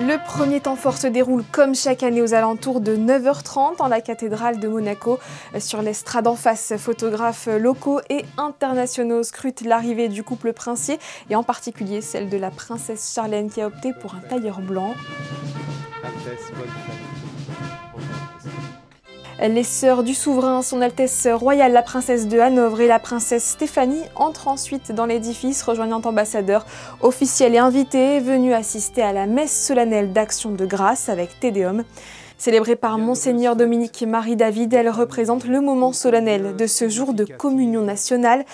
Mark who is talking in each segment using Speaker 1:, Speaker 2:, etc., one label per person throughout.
Speaker 1: Le premier temps fort se déroule comme chaque année aux alentours de 9h30 en la cathédrale de Monaco. Sur l'estrade en face, photographes locaux et internationaux scrutent l'arrivée du couple princier et en particulier celle de la princesse Charlène qui a opté pour un tailleur blanc. Les sœurs du souverain, son Altesse royale, la princesse de Hanovre et la princesse Stéphanie entrent ensuite dans l'édifice, rejoignant ambassadeurs, officiels et invités venus assister à la messe solennelle d'action de grâce avec Te Deum. Célébrée par Monseigneur Dominique Marie David, elle représente le moment solennel de ce jour de communion nationale.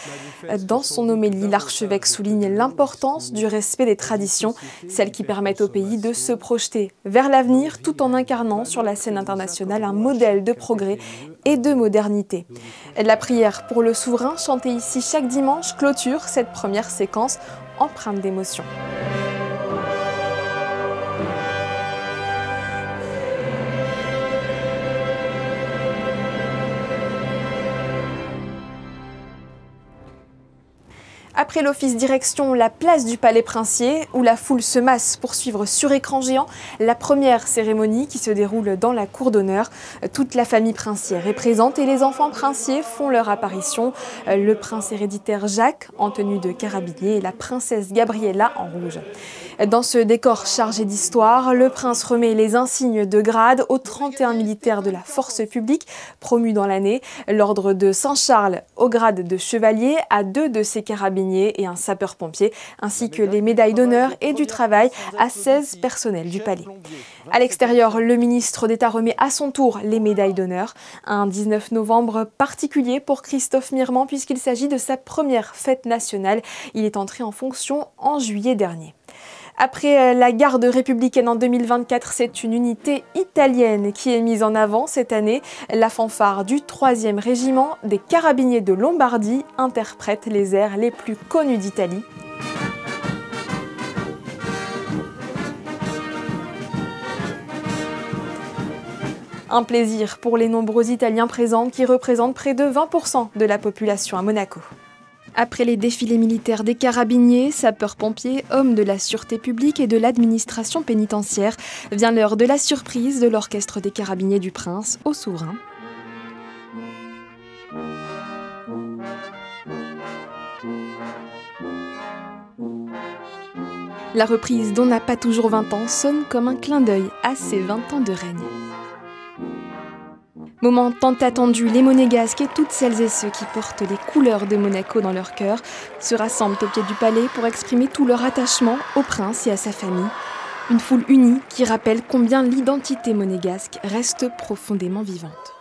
Speaker 1: Dans son homélie, l'archevêque souligne l'importance du respect des traditions, celles qui permettent au pays de se projeter vers l'avenir tout en incarnant sur la scène internationale un modèle de progrès et de modernité. La prière pour le souverain, chantée ici chaque dimanche, clôture cette première séquence empreinte d'émotion. Après l'office direction la place du Palais Princier, où la foule se masse pour suivre sur écran géant la première cérémonie qui se déroule dans la cour d'honneur. Toute la famille princière est présente et les enfants princiers font leur apparition. Le prince héréditaire Jacques en tenue de carabinier et la princesse Gabriella en rouge. Dans ce décor chargé d'histoire, le prince remet les insignes de grade aux 31 militaires de la force publique promus dans l'année, l'ordre de Saint-Charles au grade de chevalier à 2 de ses carabiniers et un sapeur-pompier, ainsi que les médailles d'honneur et du travail à 16 personnels du palais. À l'extérieur, le ministre d'État remet à son tour les médailles d'honneur. Un 19 novembre particulier pour Christophe Mirmand puisqu'il s'agit de sa première fête nationale. Il est entré en fonction en juillet dernier. Après la garde républicaine en 2024, c'est une unité italienne qui est mise en avant cette année. La fanfare du 3e régiment des carabiniers de Lombardie interprète les airs les plus connus d'Italie. Un plaisir pour les nombreux Italiens présents qui représentent près de 20% de la population à Monaco. Après les défilés militaires des carabiniers, sapeurs-pompiers, hommes de la sûreté publique et de l'administration pénitentiaire, vient l'heure de la surprise de l'orchestre des carabiniers du prince au souverain. La reprise dont n'a pas toujours 20 ans sonne comme un clin d'œil à ses 20 ans de règne. Moment tant attendu, les monégasques et toutes celles et ceux qui portent les couleurs de Monaco dans leur cœur se rassemblent au pied du palais pour exprimer tout leur attachement au prince et à sa famille. Une foule unie qui rappelle combien l'identité monégasque reste profondément vivante.